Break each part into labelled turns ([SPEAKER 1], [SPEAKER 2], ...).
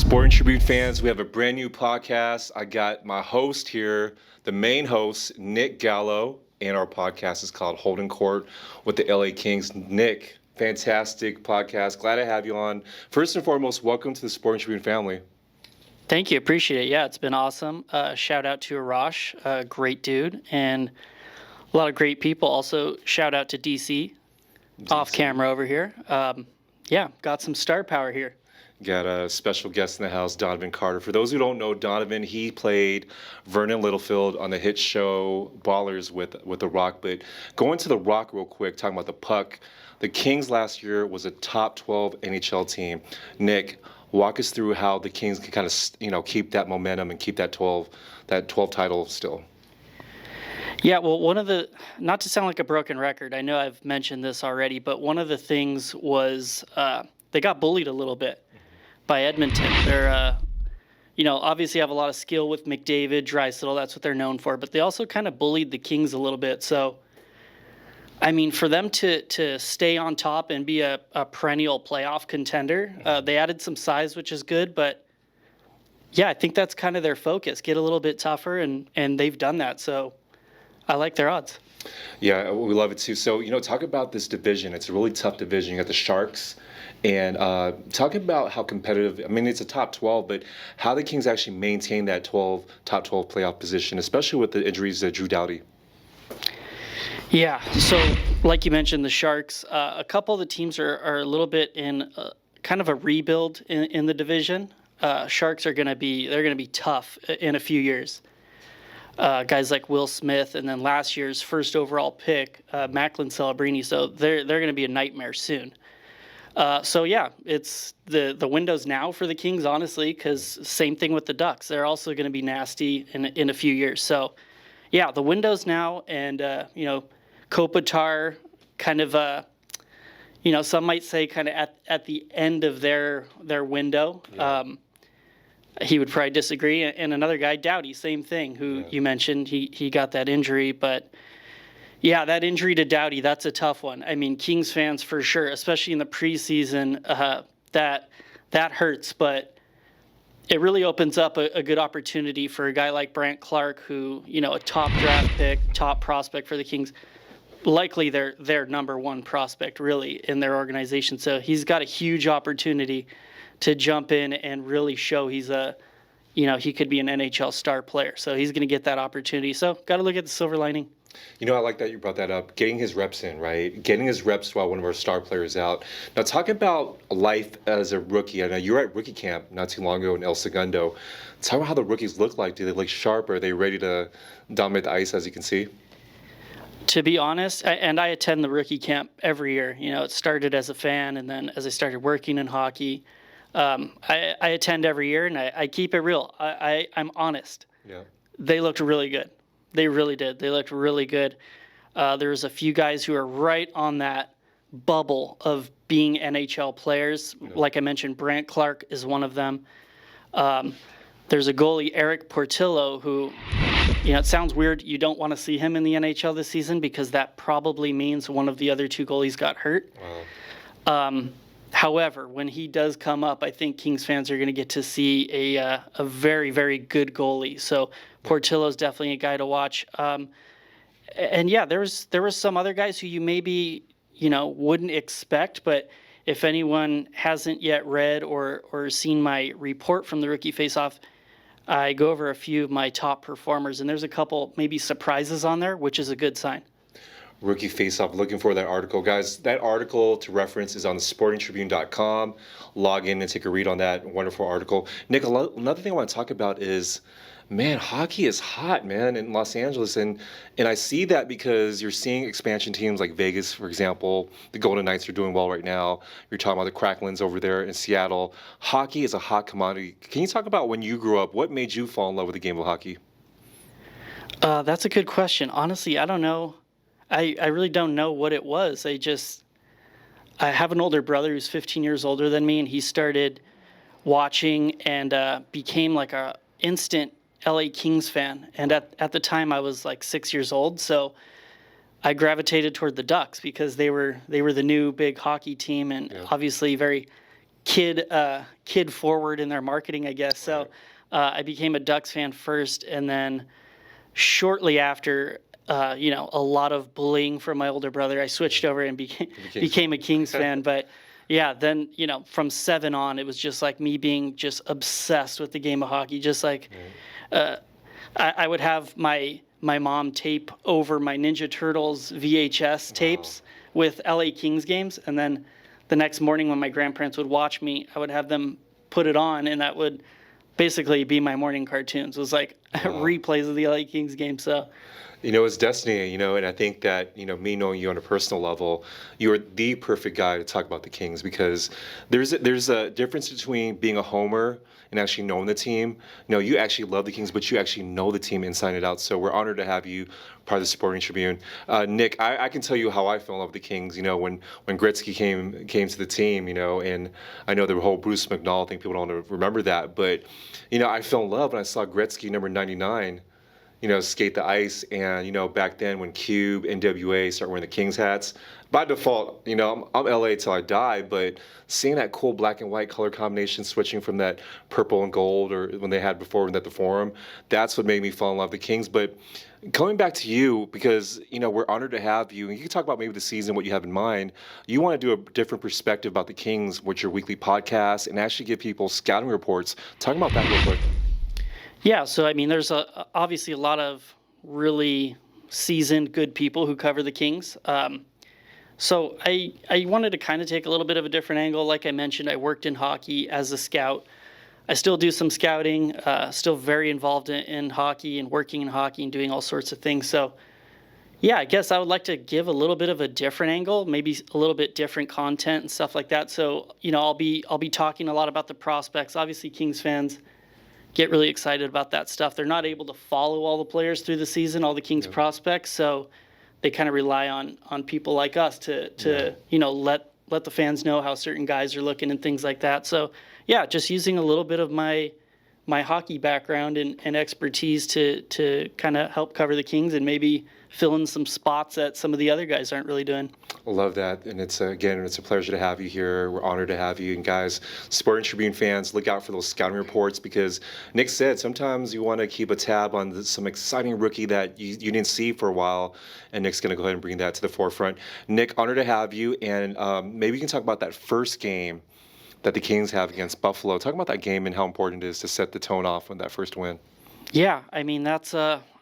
[SPEAKER 1] Sporting Tribune fans, we have a brand new podcast. I got my host here, the main host, Nick Gallo, and our podcast is called Holding Court with the LA Kings. Nick, fantastic podcast. Glad to have you on. First and foremost, welcome to the Sporting Tribune family.
[SPEAKER 2] Thank you. Appreciate it. Yeah, it's been awesome. Shout out to Arash, great dude, and a lot of great people. Also, shout out to DC. Off camera over here. Got some star power here.
[SPEAKER 1] Got a special guest in the house, Donovan Carter. For those who don't know Donovan, he played Vernon Littlefield on the hit show Ballers with The Rock. But going to The Rock real quick, talking about the puck, the Kings last year was a top 12 NHL team. Nick, walk us through how the Kings can kind of, keep that momentum and keep that 12 title still.
[SPEAKER 2] Yeah, well, not to sound like a broken record, I know I've mentioned this already, but one of the things was they got bullied a little bit by Edmonton. They're, obviously have a lot of skill with McDavid, Draisaitl, that's what they're known for, but they also kind of bullied the Kings a little bit. So, I mean, for them to stay on top and be a perennial playoff contender, they added some size, which is good, but yeah, I think that's kind of their focus, get a little bit tougher, and they've done that, so I like their odds.
[SPEAKER 1] Yeah, we love it too. So, talk about this division. It's a really tough division. You got the Sharks. And talk about how competitive, it's a top 12, but how the Kings actually maintain that top 12 playoff position, especially with the injuries to Drew Doughty.
[SPEAKER 2] Yeah, so like you mentioned, the Sharks, a couple of the teams are a little bit in kind of a rebuild in the division. Sharks are going to be tough in a few years. Guys like Will Smith, and then last year's first overall pick, Macklin Celebrini. So they're going to be a nightmare soon. It's the window's now for the Kings, honestly, because same thing with the Ducks. They're also going to be nasty in a few years. So, yeah, the window's now, and Kopitar kind of, some might say kind of at the end of their window. Yeah. He would probably disagree. And another guy, Doughty, same thing, who you mentioned, he got that injury. But, yeah, that injury to Doughty, that's a tough one. I mean, Kings fans for sure, especially in the preseason, that hurts. But it really opens up a good opportunity for a guy like Brandt Clarke, who, a top draft pick, top prospect for the Kings, likely their number one prospect, really, in their organization. So he's got a huge opportunity to jump in and really show he could be an NHL star player. So he's going to get that opportunity. So got to look at the silver lining.
[SPEAKER 1] I like that you brought that up. Getting his reps in, right? Getting his reps while one of our star players out. Now, talk about life as a rookie. I know you were at rookie camp not too long ago in El Segundo. Talk about how the rookies look like. Do they look sharp? Are they ready to dominate the ice, as you can see?
[SPEAKER 2] To be honest, and I attend the rookie camp every year. It started as a fan, and then as I started working in hockey, I attend every year, and I keep it real. I'm honest.
[SPEAKER 1] Yeah. They
[SPEAKER 2] looked really good. They really did. They looked really good. There was a few guys who are right on that bubble of being NHL players. Yeah. Like I mentioned, Brandt Clarke is one of them. There's a goalie, Eric Portillo, who, it sounds weird. You don't want to see him in the NHL this season because that probably means one of the other two goalies got hurt. Wow. However, when he does come up, I think Kings fans are going to get to see a very, very good goalie. So Portillo's definitely a guy to watch. There was some other guys who you maybe wouldn't expect, but if anyone hasn't yet read or seen my report from the Rookie Face-Off, I go over a few of my top performers, and there's a couple maybe surprises on there, which is a good sign.
[SPEAKER 1] Rookie Face-Off, looking for that article. Guys, that article to reference is on the sportingtribune.com. Log in and take a read on that wonderful article. Nick, another thing I want to talk about is, hockey is hot, in Los Angeles. And I see that because you're seeing expansion teams like Vegas, for example. The Golden Knights are doing well right now. You're talking about the Cracklins over there in Seattle. Hockey is a hot commodity. Can you talk about when you grew up, what made you fall in love with the game of hockey?
[SPEAKER 2] That's a good question. Honestly, I don't know. I really don't know what it was. I have an older brother who's 15 years older than me, and he started watching and became like a instant LA Kings fan. And at the time, I was like 6 years old, so I gravitated toward the Ducks because they were the new big hockey team, and obviously very kid forward in their marketing, I guess. So I became a Ducks fan first, and then shortly after, a lot of bullying from my older brother, I switched over and became a Kings fan. But yeah, then, from 7 on, it was just like me being just obsessed with the game of hockey. Just like I would have my mom tape over my Ninja Turtles VHS tapes with LA Kings games, and then the next morning when my grandparents would watch me, I would have them put it on, and that would basically be my morning cartoons. It was like replays of the LA Kings game. So,
[SPEAKER 1] it's destiny, and I think that, me knowing you on a personal level, you're the perfect guy to talk about the Kings, because there's a difference between being a homer and actually knowing the team. You actually love the Kings, but you actually know the team inside and out. So we're honored to have you part of the Sporting Tribune. Nick, I can tell you how I fell in love with the Kings, when Gretzky came to the team, and I know the whole Bruce McNall thing, people don't remember that, but, I fell in love when I saw Gretzky number 99, skate the ice. And, back then when Cube, NWA started wearing the Kings hats, by default, I'm LA till I die, but seeing that cool black and white color combination switching from that purple and gold, or when they had before at the Forum, that's what made me fall in love with the Kings. But coming back to you, because, we're honored to have you, and you can talk about maybe the season, what you have in mind. You want to do a different perspective about the Kings with your weekly podcast and actually give people scouting reports. Talk about that real quick.
[SPEAKER 2] Yeah, so there's obviously a lot of really seasoned, good people who cover the Kings. So I wanted to kind of take a little bit of a different angle. Like I mentioned, I worked in hockey as a scout. I still do some scouting, still very involved in hockey and working in hockey and doing all sorts of things. So yeah, I guess I would like to give a little bit of a different angle, maybe a little bit different content and stuff like that. So, I'll be talking a lot about the prospects. Obviously, Kings fans get really excited about that stuff. They're not able to follow all the players through the season, all the Kings prospects, so they kind of rely on people like us to let the fans know how certain guys are looking and things like that. So yeah, just using a little bit of my hockey background and expertise to kind of help cover the Kings and maybe fill in some spots that some of the other guys aren't really doing.
[SPEAKER 1] I love that. And it's a pleasure to have you here. We're honored to have you. And guys, Sporting Tribune fans, look out for those scouting reports, because Nick said sometimes you want to keep a tab on some exciting rookie that you didn't see for a while. And Nick's going to go ahead and bring that to the forefront. Nick, honored to have you. And maybe you can talk about that first game that the Kings have against Buffalo. Talk about that game and how important it is to set the tone off with that first win.
[SPEAKER 2] Yeah, that's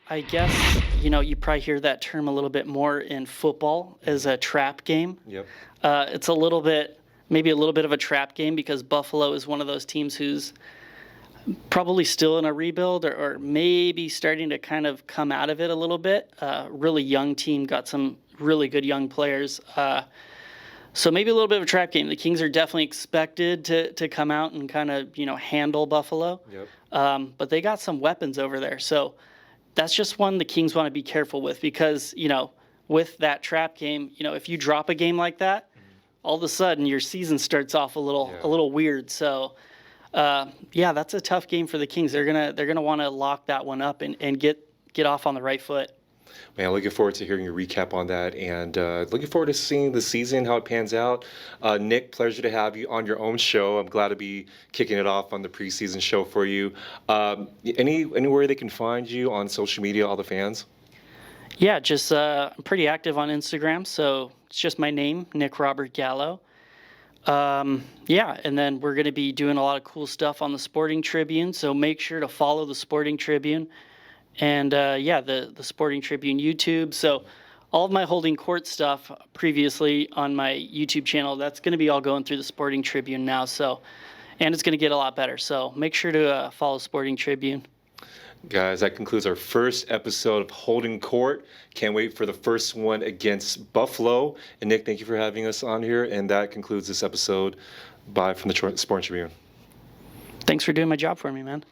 [SPEAKER 2] I guess, you probably hear that term a little bit more in football as a trap game.
[SPEAKER 1] Yep.
[SPEAKER 2] It's maybe a little bit of a trap game, because Buffalo is one of those teams who's probably still in a rebuild or maybe starting to kind of come out of it a little bit. Really young team, got some really good young players. So maybe a little bit of a trap game. The Kings are definitely expected to come out and kind of, handle Buffalo.
[SPEAKER 1] Yep.
[SPEAKER 2] But they got some weapons over there. So that's just one the Kings want to be careful with, because, with that trap game, if you drop a game like that, all of a sudden your season starts off a little weird. So, that's a tough game for the Kings. They're gonna want to lock that one up and get off on the right foot.
[SPEAKER 1] Man, looking forward to hearing your recap on that, and looking forward to seeing the season, how it pans out. Nick, pleasure to have you on your own show. I'm glad to be kicking it off on the preseason show for you. Anywhere they can find you on social media, all the fans?
[SPEAKER 2] Yeah, just I'm pretty active on Instagram, so it's just my name, Nick Robert Gallo. And then we're going to be doing a lot of cool stuff on the Sporting Tribune, so make sure to follow the Sporting Tribune. And the Sporting Tribune YouTube. So all of my holding court stuff previously on my YouTube channel, that's going to be all going through the Sporting Tribune now. So, and it's going to get a lot better. So make sure to follow Sporting Tribune.
[SPEAKER 1] Guys, that concludes our first episode of Holding Court. Can't wait for the first one against Buffalo. And Nick, thank you for having us on here. And that concludes this episode. Bye from the Sporting Tribune.
[SPEAKER 2] Thanks for doing my job for me, man.